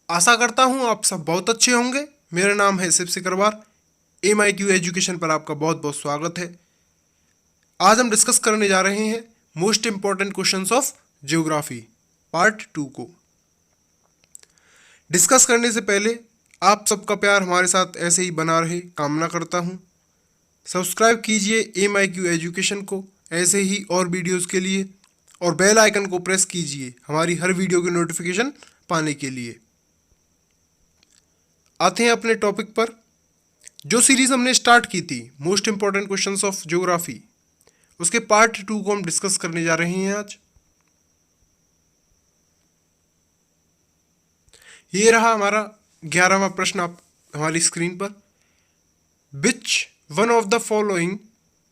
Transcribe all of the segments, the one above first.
आशा करता हूँ आप सब बहुत अच्छे होंगे। मेरा नाम है शिव सिकरवार। MIQ एजुकेशन पर आपका बहुत बहुत स्वागत है। आज हम डिस्कस करने जा रहे हैं most important questions of geography part 2 को। डिस्कस करने से पहले आप सबका प्यार हमारे साथ ऐसे ही बना रहे कामना करता हूँ। सब्सक्राइब कीजिए MIQ एजुकेशन को ऐसे ही और वीडियोस के लिए, और बेल आइकन को प्रेस कीजिए हमारी हर वीडियो की नोटिफिकेशन पाने के लिए। आते हैं अपने टॉपिक पर। जो सीरीज हमने स्टार्ट की थी most important questions of geography, उसके पार्ट 2 को हम डिस्कस करने जा रहे हैं आज। ये रहा हमारा 11वां प्रश्न आप हमारी स्क्रीन पर। Which one of the following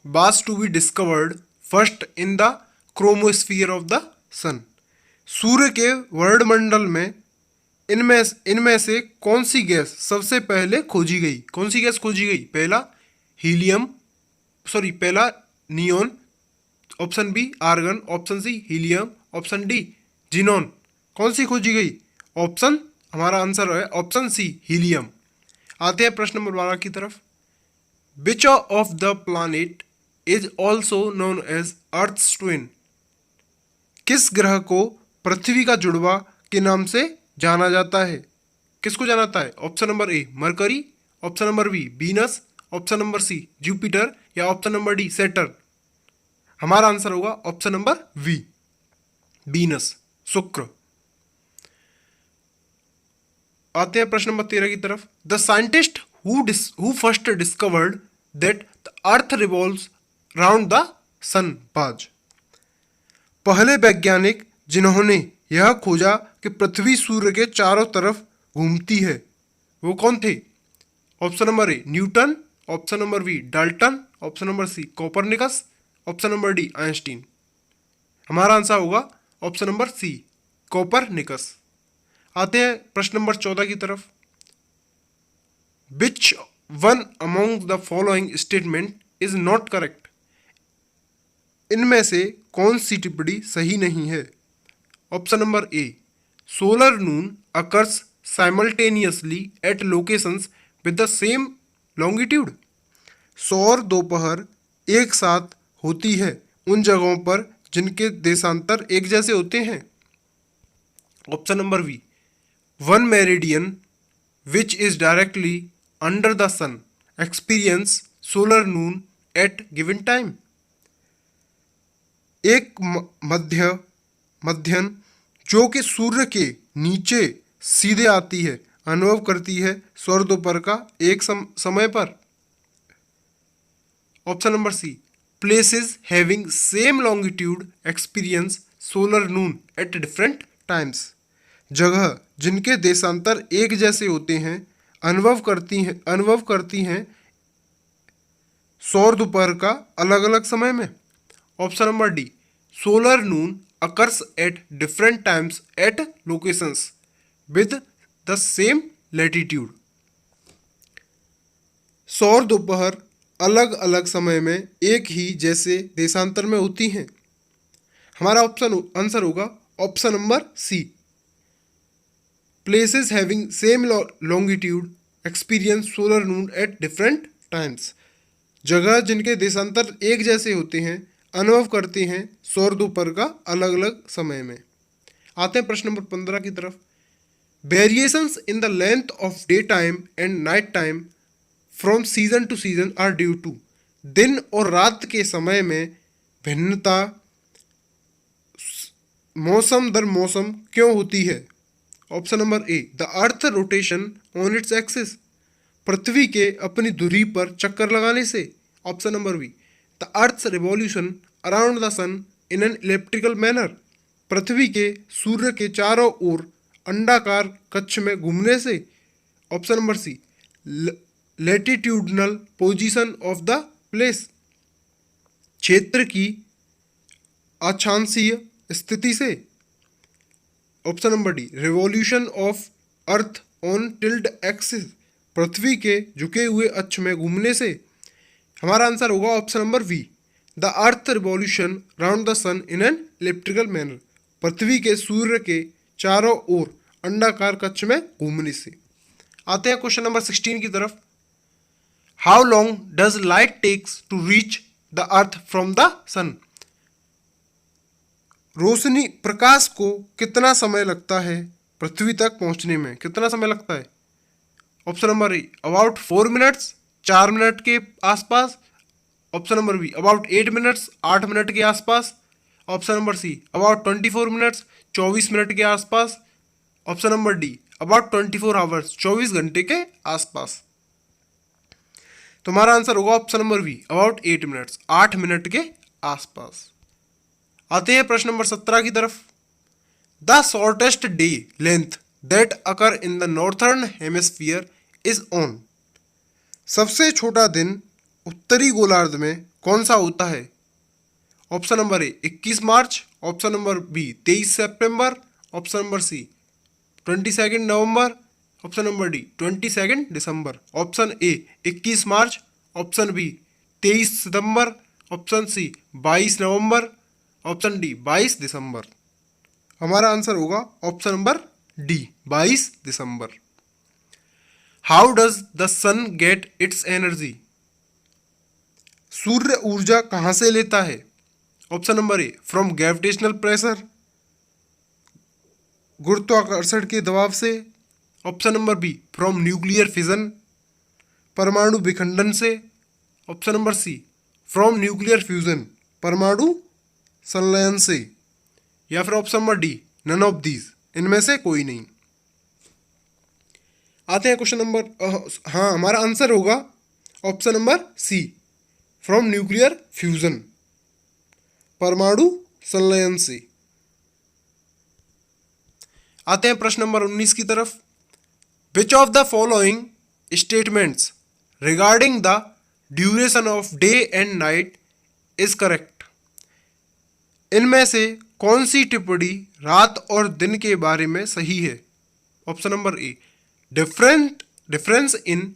was to be discovered first in the chromosphere of the sun. सूर्य के वर्णमंडल में इनमें से कौन सी गैस सबसे पहले खोजी गई? कौन सी गैस खोजी गई? पहला neon, option B argon, option C helium, option D xenon. कौन सी खोजी गई? ऑप्शन, हमारा आंसर है ऑप्शन सी हीलियम। आते हैं प्रश्न नंबर 12 की तरफ। Which of the planet is also known as Earth's twin. किस ग्रह को पृथ्वी का जुड़वा के नाम से जाना जाता है? किसको जाना जाता है? Option number A Mercury, option number B Venus, option number C Jupiter, या ऑप्शन नंबर डी सैटर्न। हमारा आंसर होगा ऑप्शन नंबर वी, वीनस, शुक्र। आते हैं प्रश्न नंबर 13 की तरफ। The scientist who first discovered that the earth revolves round the sun was. पहले वैज्ञानिक जिन्होंने यह खोजा कि पृथ्वी सूर्य के चारों तरफ घूमती है, वो कौन थे? Option number A Newton, option number B Dalton, option number C Copernicus, option number D Einstein. हमारा आंसर होगा ऑप्शन नंबर सी कोपरनिकस। आते हैं प्रश्न नंबर 14 की तरफ। Which one among the following statement is not correct. इनमें से कौन सी टिप्पणी सही नहीं है? Option number A solar noon occurs simultaneously at locations with the same longitude. सौर दोपहर एक साथ होती है उन जगहों पर जिनके देशांतर एक जैसे होते हैं। Option number B one meridian which is directly under the sun experience solar noon at given time. एक मध्यन जो कि सूर्य के नीचे सीधे आती है अनुभव करती है सौर दोपहर का एक समय पर। Option number C places having same longitude experience solar noon at different times. जगह जिनके देशांतर एक जैसे होते हैं अनुभव करती हैं सौर दोपहर का अलग अलग समय में। Option number D solar Noon occurs at different times at locations with the same latitude। सौर दोपहर अलग अलग समय में एक ही जैसे देशांतर में होती हैं। हमारा ऑप्शन आंसर होगा option number C places having same longitude experience solar noon at different times. जगह जिनके देशांतर एक जैसे होते हैं अनुभव करते हैं सौर दोपहर का अलग अलग समय में। आते हैं प्रश्न नंबर 15 की तरफ। Variations in the length of day time and night time from season to season are due to. दिन और रात के समय में भिन्नता मौसम दर मौसम क्यों होती है? Option number A the earth rotation on its axis. पृथ्वी के अपनी धुरी पर चक्कर लगाने से। Option number B the earth's revolution around the sun in an elliptical manner. पृथ्वी के सूर्य के चारों ओर अंडाकार कक्ष में घूमने से। Option number C latitudinal position of the place. क्षेत्र की अक्षांशीय स्थिति से। Option number D revolution of earth on tilt axis. पृथ्वी के झुके हुए अक्ष में घूमने से। हमारा आंसर होगा option number B the earth revolution round the sun in an elliptical manner. पृथ्वी के सूर्य के चारों ओर अंडाकार कक्ष में घूमने से। आते हैं क्वेश्चन नंबर 16 की तरफ। How long does light takes to reach the earth from the sun? रोशनी प्रकाश को कितना समय लगता है पृथ्वी तक पहुंचने में? कितना समय लगता है? Option number A about 4 minutes, 4 minute के आसपास। Option number be about 8 minutes, 8 minute के आसपास। Option number see about 24 minutes, 24 minute के आसपास। Option number D about 24 hours, 24 घंटे के आसपास। तुम्हारा आंसर होगा option number be about 8 minutes, 8 minute के आसपास। आते हैं प्रश्न नंबर 17 की तरफ। The shortest day length that occur in the northern hemisphere is on? सबसे छोटा दिन उत्तरी गोलार्ध में कौन सा होता है? ऑप्शन नंबर ए 21 मार्च, ऑप्शन नंबर बी 23 सितंबर, ऑप्शन नंबर सी 22 नवंबर, ऑप्शन नंबर डी 22 दिसंबर। ऑप्शन ए 21 मार्च, ऑप्शन बी 23 सितंबर, ऑप्शन सी 22 नवंबर, ऑप्शन डी 22 दिसंबर। हमारा आंसर होगा ऑप्शन नंबर डी 22 दिसंबर। How does the sun get its energy? सूर्य ऊर्जा कहां से लेता है? Option number A from gravitational pressure, गुरुत्वाकर्षण के दबाव से। Option number B from nuclear fission, परमाणु विखंडन से। Option number C from nuclear fusion, परमाणु संलयन से। या फिर option number D none of these, इनमें से कोई नहीं। आते हैं क्वेश्चन नंबर हाँ हमारा आंसर होगा option number C from nuclear fusion, परमाणु संलयन से। आते हैं प्रश्न नंबर 19 की तरफ। Which of the following statements regarding the duration of day and night is correct? इनमें से कौन सी टिप्पणी रात और दिन के बारे में सही है? Option number A difference is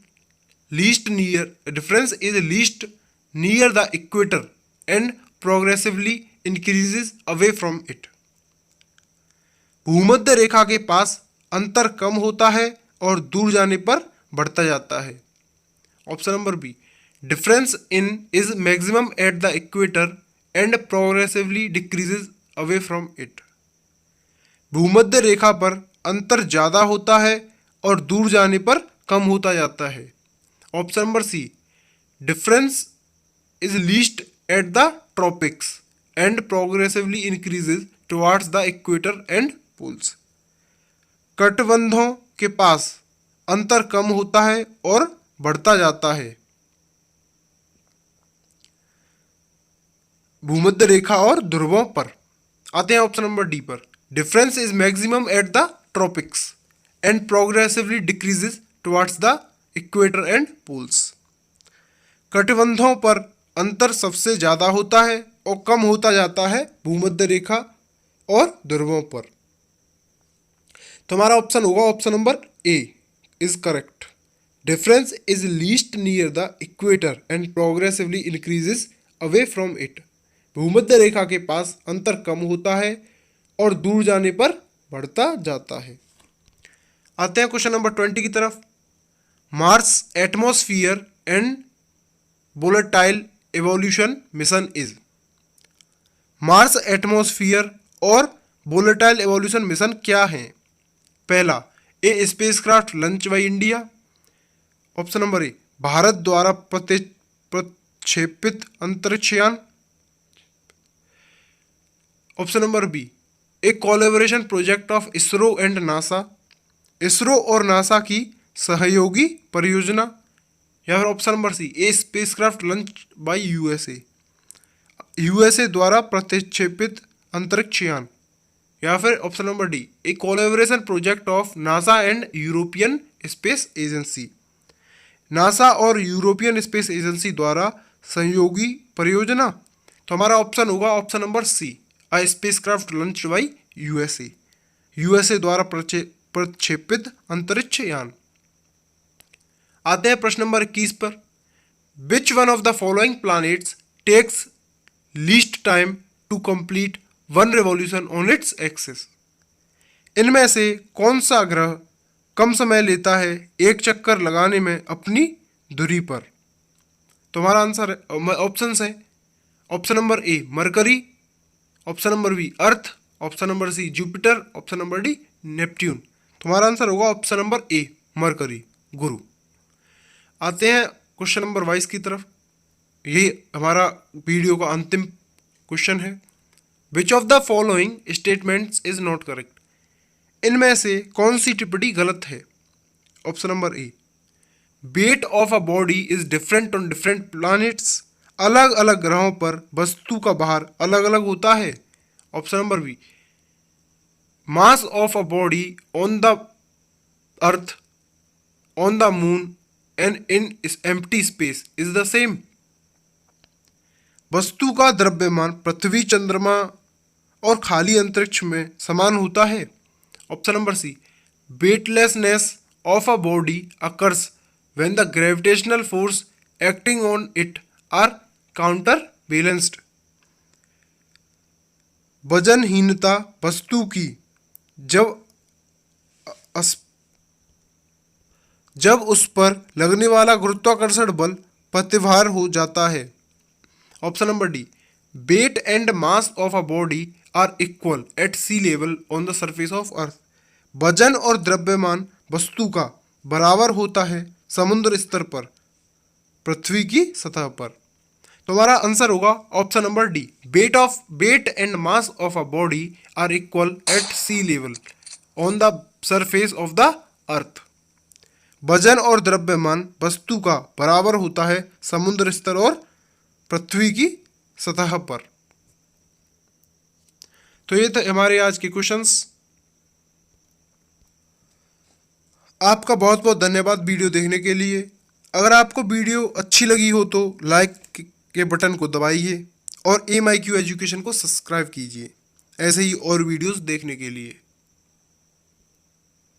least near the equator and progressively increases away from it. भूमध्य रेखा के पास अंतर कम होता है और दूर जाने पर बढ़ता जाता है। Option number B difference in is maximum at the equator and progressively decreases away from it. भूमध्य रेखा पर अंतर ज़्यादा होता है और दूर जाने पर कम होता जाता है। Option number C difference is least at the tropics and progressively increases towards the equator and poles. कटिबंधों के पास अंतर कम होता है और बढ़ता जाता है भूमध्य रेखा और ध्रुवों पर। आते हैं ऑप्शन नंबर डी पर। Difference is maximum at the tropics and progressively decreases towards the equator and poles. कटिबंधों पर अंतर सबसे ज़्यादा होता है और कम होता जाता है भूमध्य रेखा और ध्रुवों पर। तो हमारा ऑप्शन होगा option number A is correct. Difference is least near the equator and progressively increases away from it. भूमध्य रेखा के पास अंतर कम होता है और दूर जाने पर बढ़ता जाता है। आते हैं क्वेश्चन नंबर 20 की तरफ। Mars atmosphere and volatile evolution mission is. Mars atmosphere और वोलेटाइल एवोल्यूशन मिशन क्या है? पहला a spacecraft launch by India. Option number A भारत द्वारा प्रक्षेपित अंतरिक्षयान। Option number B a collaboration project of ISRO and NASA. ISRO और नासा की सहयोगी परियोजना। या फिर option number C a spacecraft launch by USA द्वारा प्रक्षेपित अंतरिक्षयान। या फिर option number D a collaboration project of NASA and European Space Agency. NASA और यूरोपियन स्पेस एजेंसी द्वारा सहयोगी परियोजना। तो हमारा ऑप्शन होगा option number C a spacecraft launch by USA द्वारा प्रक्षेपित अंतरिक्ष यान। आते हैं प्रश्न नंबर 21 पर। Which one of the following planets takes least time to complete one revolution on its axis? इनमें से कौन सा ग्रह कम समय लेता है एक चक्कर लगाने में अपनी धुरी पर? तुम्हारा आंसर है, ऑप्शन है, option number A Mercury, option number B Earth, option number C Jupiter, option number D Neptune. तुम्हारा आंसर होगा ऑप्शन नंबर ए मरकरी, गुरु। आते हैं क्वेश्चन नंबर 22 की तरफ। ये हमारा वीडियो का अंतिम क्वेश्चन है। विच of the following statements is not correct? इनमें से कौन सी टिप्पणी गलत है? Option number A weight of a body is different on different planets. अलग अलग ग्रहों पर वस्तु का भार अलग अलग होता है। Option number B mass of a body on the earth, on the moon and in empty space is the same. वस्तु का द्रव्यमान पृथ्वी, चंद्रमा और खाली अंतरिक्ष में समान होता है। Option number C weightlessness of a body occurs when the gravitational force acting on it are counter balanced. वजनहीनता वस्तु की जब उस पर लगने वाला गुरुत्वाकर्षण बल प्रतिभार हो जाता है। Option number D weight and mass of a body are equal at sea level on the surface of earth. वजन और द्रव्यमान वस्तु का बराबर होता है समुद्र स्तर पर, पृथ्वी की सतह पर। तुम्हारा आंसर होगा option number D weight and mass of a body are equal at sea level on the surface of the earth. वजन और द्रव्यमान वस्तु का बराबर होता है समुद्र स्तर और पृथ्वी की सतह पर। तो ये थे हमारे आज के क्वेश्चंस। आपका बहुत बहुत धन्यवाद वीडियो देखने के लिए। अगर आपको वीडियो अच्छी लगी हो तो लाइक के बटन को दबाइए और MIQ एजुकेशन को सब्सक्राइब कीजिए ऐसे ही और वीडियोस देखने के लिए।